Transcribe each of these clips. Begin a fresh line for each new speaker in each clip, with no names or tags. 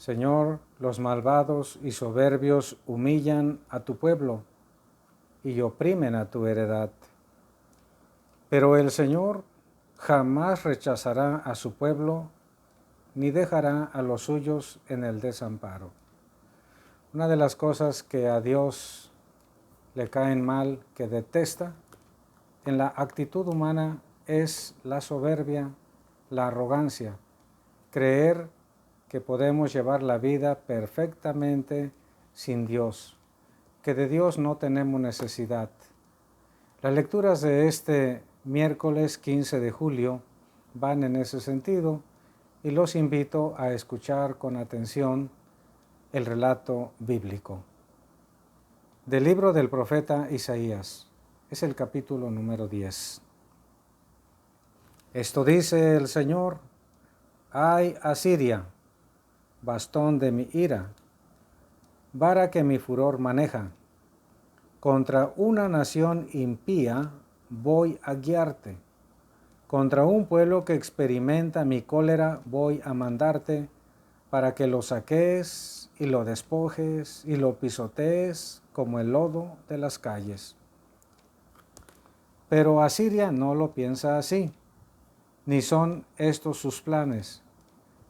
Señor, los malvados y soberbios humillan a tu pueblo y oprimen a tu heredad. Pero el Señor jamás rechazará a su pueblo, ni dejará a los suyos en el desamparo. Una de las cosas que a Dios le caen mal, que detesta en la actitud humana, es la soberbia, la arrogancia, creer que podemos llevar la vida perfectamente sin Dios, que de Dios no tenemos necesidad. Las lecturas de este miércoles 15 de julio van en ese sentido y los invito a escuchar con atención el relato bíblico. Del libro del profeta Isaías, es el capítulo número 10. Esto dice el Señor: ¡ay, Asiria, bastón de mi ira, vara que mi furor maneja! Contra una nación impía voy a guiarte, contra un pueblo que experimenta mi cólera voy a mandarte, para que lo saques y lo despojes y lo pisotees como el lodo de las calles. Pero Asiria no lo piensa así, ni son estos sus planes.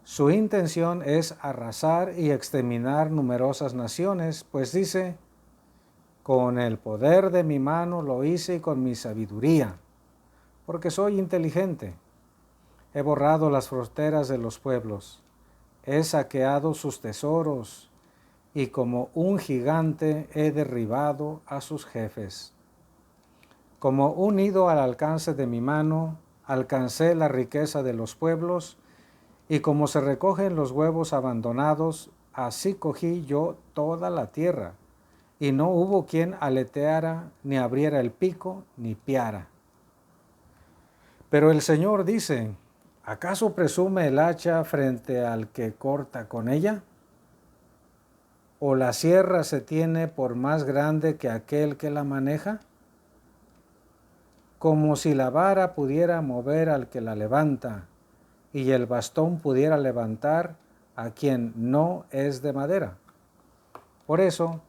Su intención es arrasar y exterminar numerosas naciones, pues dice: con el poder de mi mano lo hice y con mi sabiduría, porque soy inteligente. He borrado las fronteras de los pueblos, he saqueado sus tesoros, y como un gigante he derribado a sus jefes. Como un nido al alcance de mi mano, alcancé la riqueza de los pueblos, y como se recogen los huevos abandonados, así cogí yo toda la tierra, y no hubo quien aleteara, ni abriera el pico, ni piara. Pero el Señor dice: ¿acaso presume el hacha frente al que corta con ella? ¿O la sierra se tiene por más grande que aquel que la maneja? Como si la vara pudiera mover al que la levanta, y el bastón pudiera levantar a quien no es de madera. Por eso,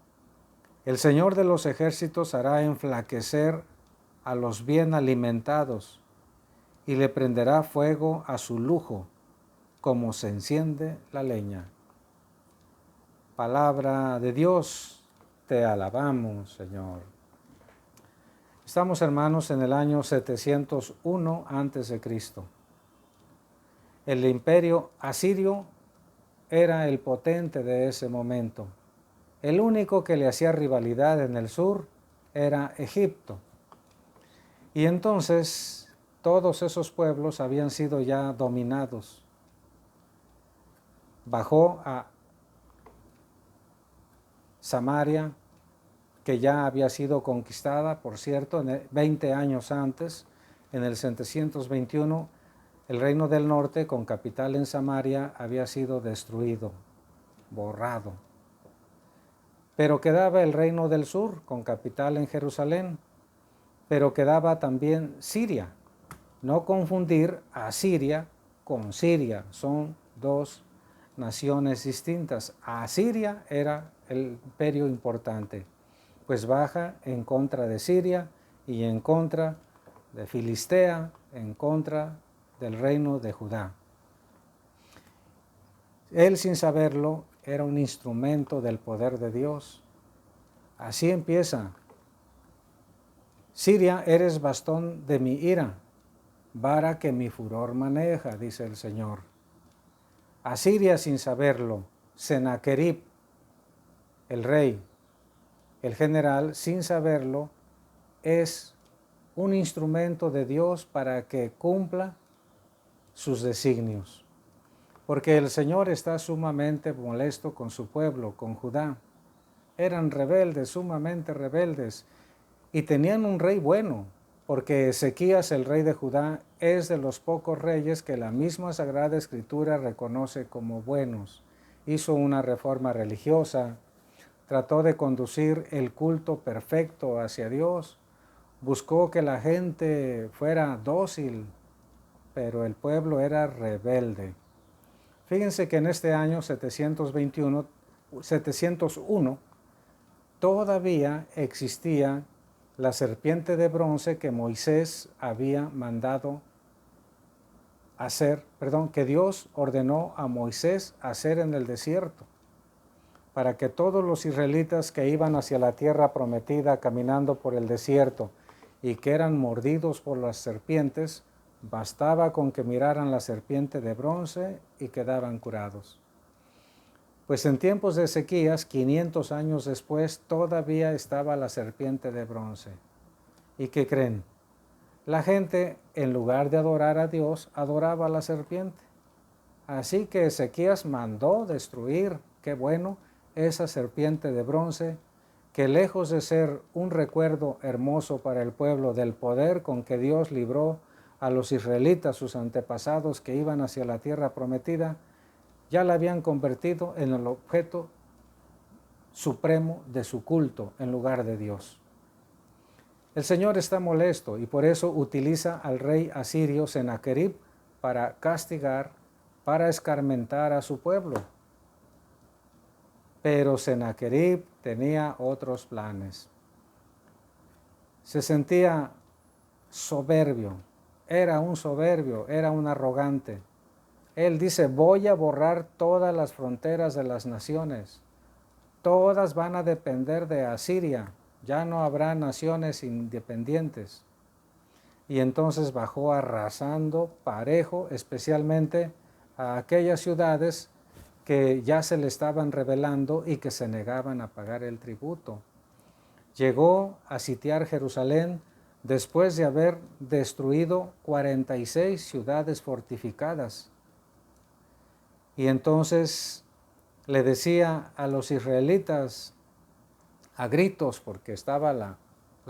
el Señor de los ejércitos hará enflaquecer a los bien alimentados, y le prenderá fuego a su lujo, como se enciende la leña. Palabra de Dios, te alabamos, Señor. Estamos, hermanos, en el año 701 a.C. El imperio asirio era el potente de ese momento. El único que le hacía rivalidad en el sur era Egipto. Y entonces todos esos pueblos habían sido ya dominados. Bajó a Samaria, que ya había sido conquistada, por cierto, 20 años antes, en el 721, el reino del norte, con capital en Samaria, había sido destruido, borrado. Pero quedaba el reino del sur, con capital en Jerusalén, pero quedaba también Siria. No confundir a Siria con Siria, son dos naciones distintas. Asiria era el imperio importante, pues baja en contra de Siria y en contra de Filistea, en contra del reino de Judá. Él, sin saberlo, era un instrumento del poder de Dios. Así empieza: Siria, eres bastón de mi ira, vara que mi furor maneja, dice el Señor. Asiria, sin saberlo, Sennacherib, el rey, el general, sin saberlo, es un instrumento de Dios para que cumpla sus designios. Porque el Señor está sumamente molesto con su pueblo, con Judá. Eran rebeldes, sumamente rebeldes, y tenían un rey bueno, porque Ezequías, el rey de Judá, es de los pocos reyes que la misma Sagrada Escritura reconoce como buenos. Hizo una reforma religiosa, trató de conducir el culto perfecto hacia Dios, buscó que la gente fuera dócil, pero el pueblo era rebelde. Fíjense que en este año 701 todavía existía la serpiente de bronce que Moisés había mandado hacer, que Dios ordenó a Moisés hacer en el desierto, para que todos los israelitas que iban hacia la tierra prometida caminando por el desierto y que eran mordidos por las serpientes, bastaba con que miraran la serpiente de bronce y quedaban curados. Pues en tiempos de Ezequías, 500 años después, todavía estaba la serpiente de bronce. ¿Y qué creen? La gente, en lugar de adorar a Dios, adoraba a la serpiente. Así que Ezequías mandó destruir, qué bueno, esa serpiente de bronce, que lejos de ser un recuerdo hermoso para el pueblo del poder con que Dios libró a los israelitas, sus antepasados que iban hacia la tierra prometida, ya la habían convertido en el objeto supremo de su culto en lugar de Dios. El Señor está molesto y por eso utiliza al rey asirio Sennacherib para castigar, para escarmentar a su pueblo. Pero Sennacherib tenía otros planes. Se sentía soberbio, era un arrogante. Él dice, voy a borrar todas las fronteras de las naciones. Todas van a depender de Asiria. Ya no habrá naciones independientes. Y entonces bajó arrasando parejo, especialmente a aquellas ciudades que ya se le estaban rebelando y que se negaban a pagar el tributo. Llegó a sitiar Jerusalén después de haber destruido 46 ciudades fortificadas. Y entonces le decía a los israelitas a gritos, porque estaba la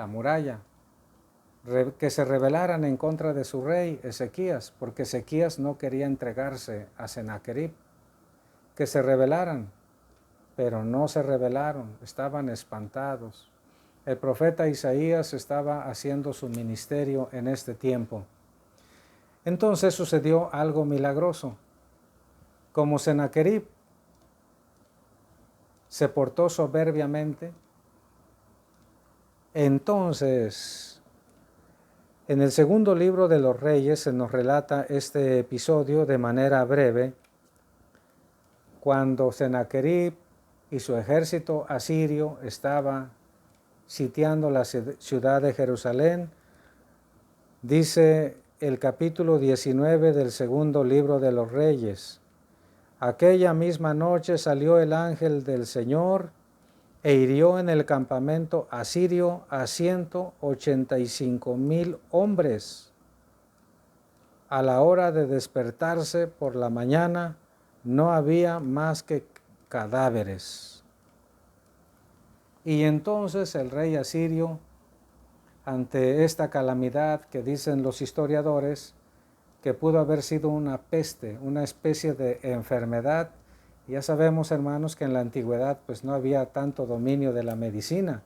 muralla, que se rebelaran en contra de su rey Ezequías, porque Ezequías no quería entregarse a Sennacherib. Que se rebelaran, pero no se rebelaron, estaban espantados. El profeta Isaías estaba haciendo su ministerio en este tiempo. Entonces sucedió algo milagroso. Como Sennacherib se portó soberbiamente, entonces en el segundo libro de los Reyes se nos relata este episodio de manera breve, cuando Sennacherib y su ejército asirio estaba sitiando la ciudad de Jerusalén. Dice el capítulo 19 del segundo libro de los Reyes: aquella misma noche salió el ángel del Señor e hirió en el campamento asirio a 185,000 hombres. A la hora de despertarse por la mañana, no había más que cadáveres. Y entonces el rey asirio, ante esta calamidad que dicen los historiadores, que pudo haber sido una peste, una especie de enfermedad. Ya sabemos, hermanos, que en la antigüedad pues no había tanto dominio de la medicina.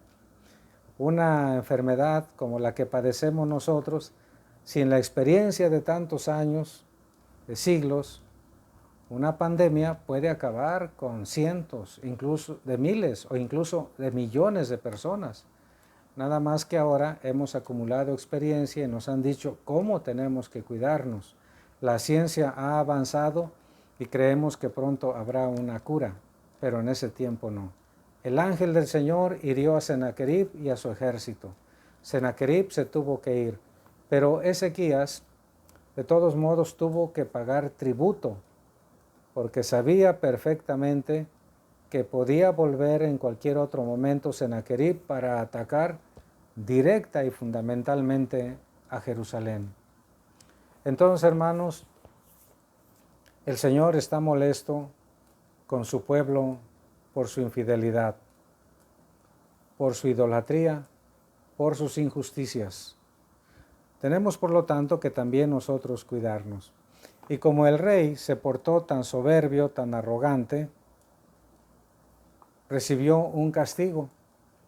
Una enfermedad como la que padecemos nosotros, sin la experiencia de tantos años, de siglos, una pandemia puede acabar con cientos, incluso de miles o incluso de millones de personas. Nada más que ahora hemos acumulado experiencia y nos han dicho cómo tenemos que cuidarnos. La ciencia ha avanzado y creemos que pronto habrá una cura, pero en ese tiempo no. El ángel del Señor hirió a Sennacherib y a su ejército. Sennacherib se tuvo que ir, pero Ezequías de todos modos tuvo que pagar tributo, porque sabía perfectamente que podía volver en cualquier otro momento Sennacherib para atacar directa y fundamentalmente a Jerusalén. Entonces, hermanos, el Señor está molesto con su pueblo por su infidelidad, por su idolatría, por sus injusticias. Tenemos, por lo tanto, que también nosotros cuidarnos. Y como el rey se portó tan soberbio, tan arrogante, recibió un castigo.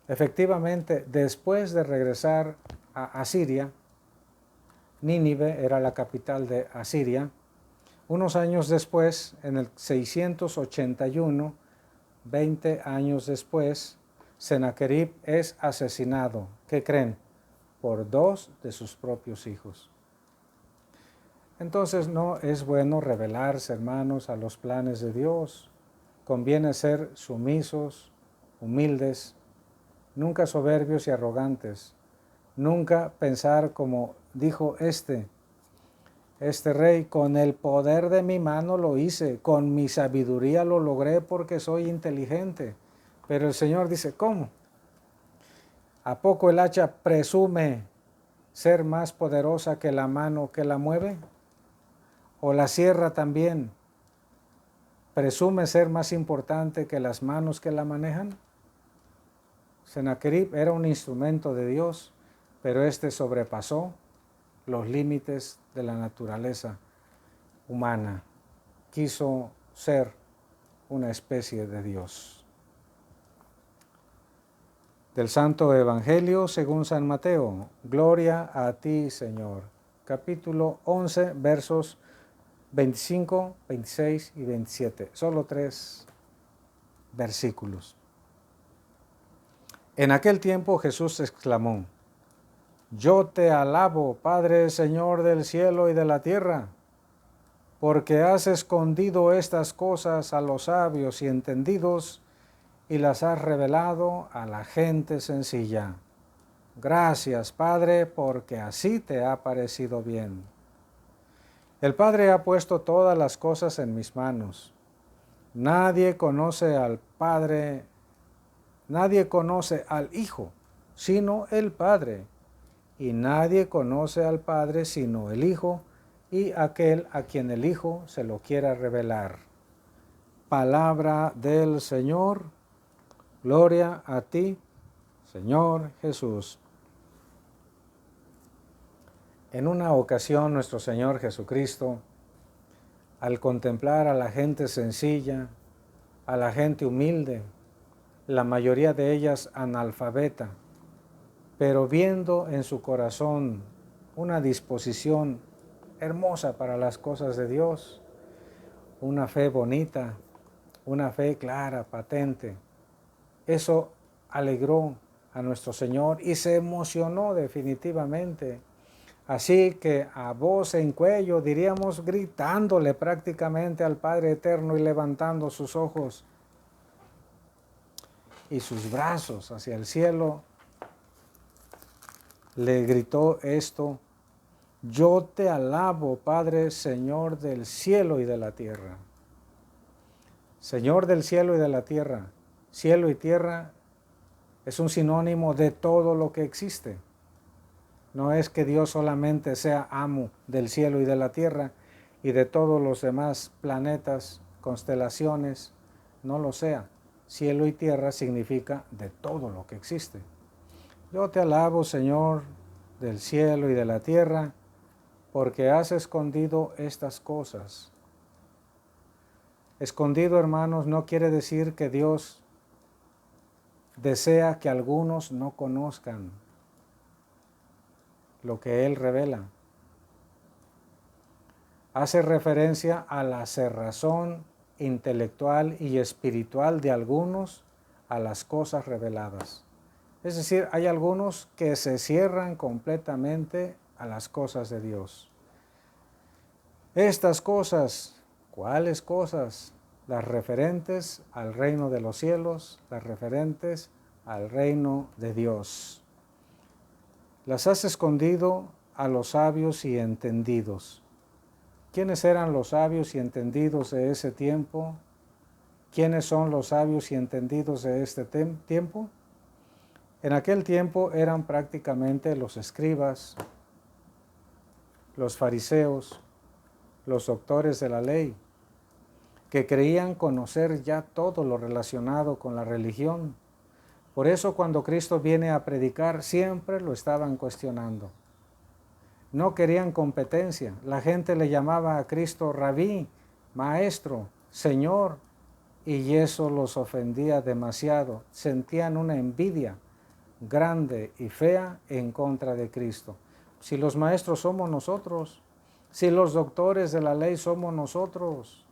Efectivamente, después de regresar a Asiria, Nínive era la capital de Asiria, Unos años después, en el 681, 20 años después, Sennacherib es asesinado. ¿Qué creen? Por 2 de sus propios hijos. Entonces no es bueno rebelarse, hermanos, a los planes de Dios. Conviene ser sumisos, humildes, nunca soberbios y arrogantes. Nunca pensar como dijo este rey: con el poder de mi mano lo hice, con mi sabiduría lo logré porque soy inteligente. Pero el Señor dice, ¿cómo? ¿A poco el hacha presume ser más poderosa que la mano que la mueve? ¿O la sierra también presume ser más importante que las manos que la manejan? Sennacherib era un instrumento de Dios, pero este sobrepasó los límites de la naturaleza humana. Quiso ser una especie de Dios. Del Santo Evangelio según San Mateo. Gloria a ti, Señor. Capítulo 11, versos 25, 26 y 27. Solo 3 versículos. En aquel tiempo Jesús exclamó: Yo te alabo, Padre, Señor del cielo y de la tierra, porque has escondido estas cosas a los sabios y entendidos y las has revelado a la gente sencilla. Gracias, Padre, porque así te ha parecido bien. El Padre ha puesto todas las cosas en mis manos. Nadie conoce al Padre, nadie conoce al Hijo, sino el Padre. Y nadie conoce al Padre sino el Hijo y aquel a quien el Hijo se lo quiera revelar. Palabra del Señor. Gloria a ti, Señor Jesús. En una ocasión nuestro Señor Jesucristo, al contemplar a la gente sencilla, a la gente humilde, la mayoría de ellas analfabeta, pero viendo en su corazón una disposición hermosa para las cosas de Dios, una fe bonita, una fe clara, patente, eso alegró a nuestro Señor y se emocionó definitivamente. Así que a voz en cuello, diríamos gritándole prácticamente al Padre Eterno y levantando sus ojos y sus brazos hacia el cielo, le gritó esto: Yo te alabo, Padre, Señor del cielo y de la tierra. Señor del cielo y de la tierra. Cielo y tierra es un sinónimo de todo lo que existe. No es que Dios solamente sea amo del cielo y de la tierra y de todos los demás planetas, constelaciones, no lo sea. Cielo y tierra significa de todo lo que existe. Yo te alabo, Señor del cielo y de la tierra, porque has escondido estas cosas. Escondido, hermanos, no quiere decir que Dios desea que algunos no conozcan lo que Él revela. Hace referencia a la cerrazón intelectual y espiritual de algunos a las cosas reveladas. Es decir, hay algunos que se cierran completamente a las cosas de Dios. Estas cosas, ¿cuáles cosas? Las referentes al reino de los cielos, las referentes al reino de Dios. Las has escondido a los sabios y entendidos. ¿Quiénes eran los sabios y entendidos de ese tiempo? ¿Quiénes son los sabios y entendidos de este tiempo? En aquel tiempo eran prácticamente los escribas, los fariseos, los doctores de la ley, que creían conocer ya todo lo relacionado con la religión. Por eso cuando Cristo viene a predicar, siempre lo estaban cuestionando. No querían competencia. La gente le llamaba a Cristo Rabí, Maestro, Señor, y eso los ofendía demasiado. Sentían una envidia grande y fea en contra de Cristo. Si los maestros somos nosotros, Si los doctores de la ley somos nosotros,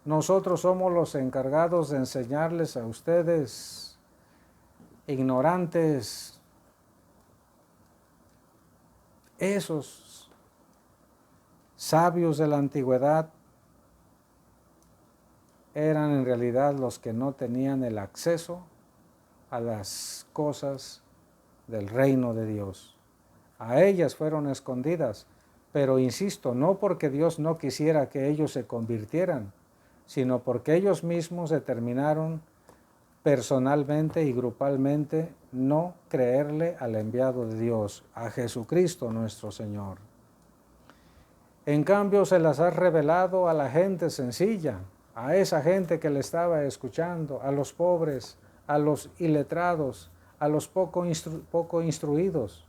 nosotros somos los encargados de enseñarles a ustedes, ignorantes, esos sabios de la antigüedad eran en realidad los que no tenían el acceso a las cosas del reino de Dios. A ellas fueron escondidas, pero insisto, no porque Dios no quisiera que ellos se convirtieran, sino porque ellos mismos determinaron personalmente y grupalmente no creerle al enviado de Dios, a Jesucristo nuestro Señor. En cambio, se las ha revelado a la gente sencilla, a esa gente que le estaba escuchando, a los pobres, a los iletrados, a los poco instruidos.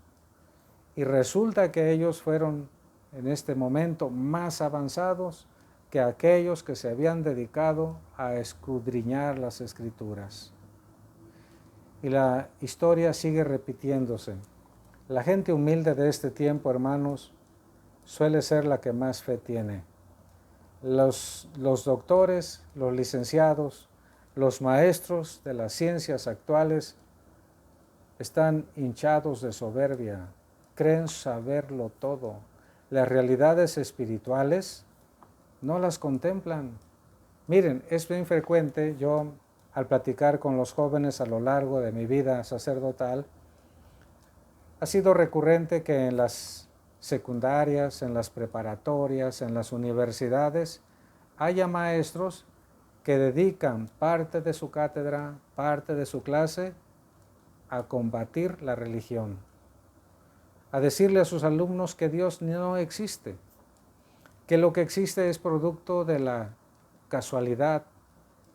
Y resulta que ellos fueron en este momento más avanzados que aquellos que se habían dedicado a escudriñar las Escrituras. Y la historia sigue repitiéndose. La gente humilde de este tiempo, hermanos, suele ser la que más fe tiene. Los doctores, los licenciados, los maestros de las ciencias actuales están hinchados de soberbia, creen saberlo todo. Las realidades espirituales no las contemplan. Miren, es bien frecuente, yo al platicar con los jóvenes a lo largo de mi vida sacerdotal, ha sido recurrente que en las secundarias, en las preparatorias, en las universidades, haya maestros que dedican parte de su cátedra, parte de su clase, a combatir la religión, a decirle a sus alumnos que Dios no existe, que lo que existe es producto de la casualidad,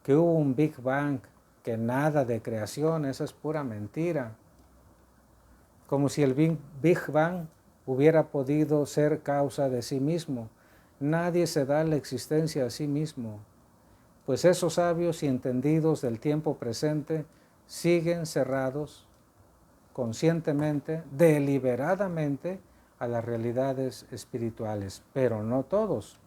que hubo un Big Bang, que nada de creación, esa es pura mentira. Como si el Big Bang hubiera podido ser causa de sí mismo. Nadie se da la existencia a sí mismo, pues esos sabios y entendidos del tiempo presente siguen cerrados conscientemente, deliberadamente, a las realidades espirituales, pero no todos,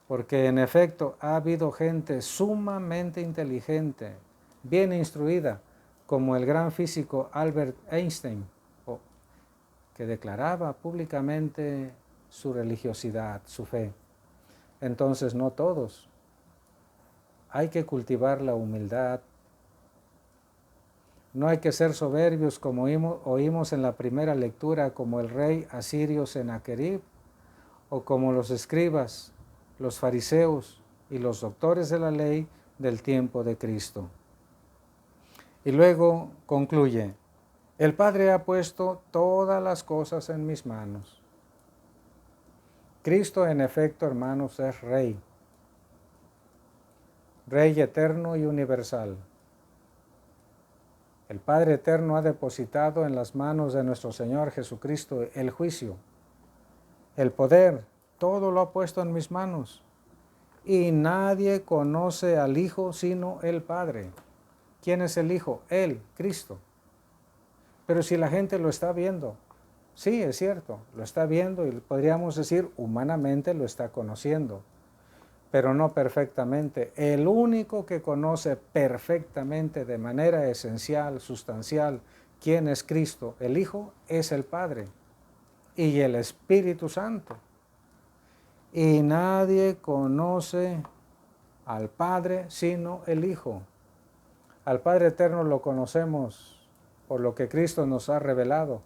porque en efecto ha habido gente sumamente inteligente, bien instruida, como el gran físico Albert Einstein, que declaraba públicamente su religiosidad, su fe. Entonces no todos. Hay que cultivar la humildad. No hay que ser soberbios como oímos en la primera lectura, como el rey asirio Sennacherib, o como los escribas, los fariseos y los doctores de la ley del tiempo de Cristo. Y luego concluye: el Padre ha puesto todas las cosas en mis manos. Cristo, en efecto, hermanos, es Rey. Rey eterno y universal. El Padre eterno ha depositado en las manos de nuestro Señor Jesucristo el juicio, el poder, todo lo ha puesto en mis manos. Y nadie conoce al Hijo sino el Padre. ¿Quién es el Hijo? Él, Cristo. Pero si la gente lo está viendo, sí, es cierto, lo está viendo y podríamos decir humanamente lo está conociendo, pero no perfectamente. El único que conoce perfectamente, de manera esencial, sustancial, quién es Cristo, el Hijo, es el Padre y el Espíritu Santo. Y nadie conoce al Padre sino el Hijo. Al Padre eterno lo conocemos por lo que Cristo nos ha revelado,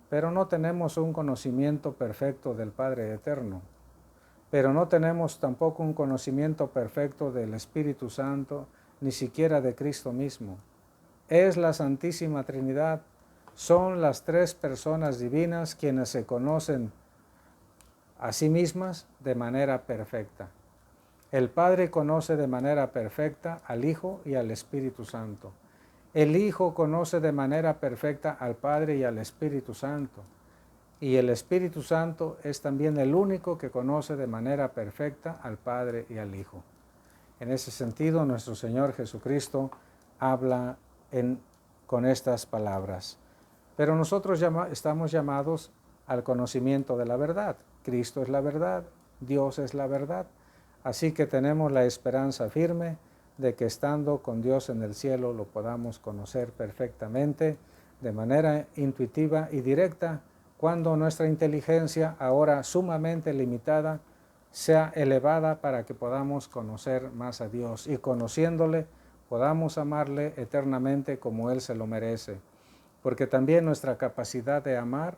pero no tenemos un conocimiento perfecto del Padre eterno. Pero no tenemos tampoco un conocimiento perfecto del Espíritu Santo, ni siquiera de Cristo mismo. Es la Santísima Trinidad, son las tres personas divinas quienes se conocen a sí mismas de manera perfecta. El Padre conoce de manera perfecta al Hijo y al Espíritu Santo. El Hijo conoce de manera perfecta al Padre y al Espíritu Santo. Y el Espíritu Santo es también el único que conoce de manera perfecta al Padre y al Hijo. En ese sentido, nuestro Señor Jesucristo habla con estas palabras. Pero nosotros estamos llamados al conocimiento de la verdad. Cristo es la verdad, Dios es la verdad. Así que tenemos la esperanza firme de que estando con Dios en el cielo lo podamos conocer perfectamente, de manera intuitiva y directa, cuando nuestra inteligencia, ahora sumamente limitada, sea elevada para que podamos conocer más a Dios y conociéndole podamos amarle eternamente como Él se lo merece. Porque también nuestra capacidad de amar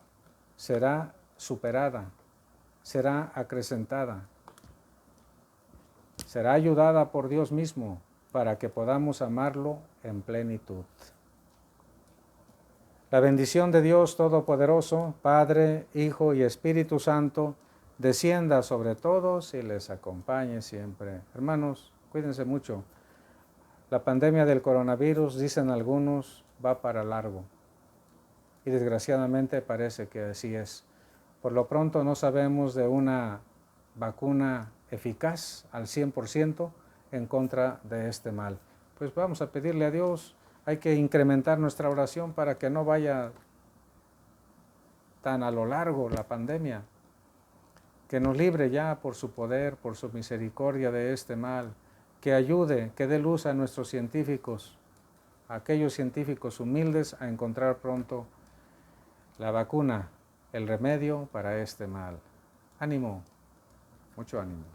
será superada, será acrecentada, será ayudada por Dios mismo para que podamos amarlo en plenitud. La bendición de Dios Todopoderoso, Padre, Hijo y Espíritu Santo, descienda sobre todos y les acompañe siempre. Hermanos, cuídense mucho. La pandemia del coronavirus, dicen algunos, va para largo. Y desgraciadamente parece que así es. Por lo pronto no sabemos de una vacuna eficaz al 100% en contra de este mal. Pues vamos a pedirle a Dios, hay que incrementar nuestra oración para que no vaya tan a lo largo la pandemia, que nos libre ya por su poder, por su misericordia de este mal, que ayude, que dé luz a nuestros científicos, a aquellos científicos humildes a encontrar pronto la vacuna, el remedio para este mal. Ánimo, mucho ánimo.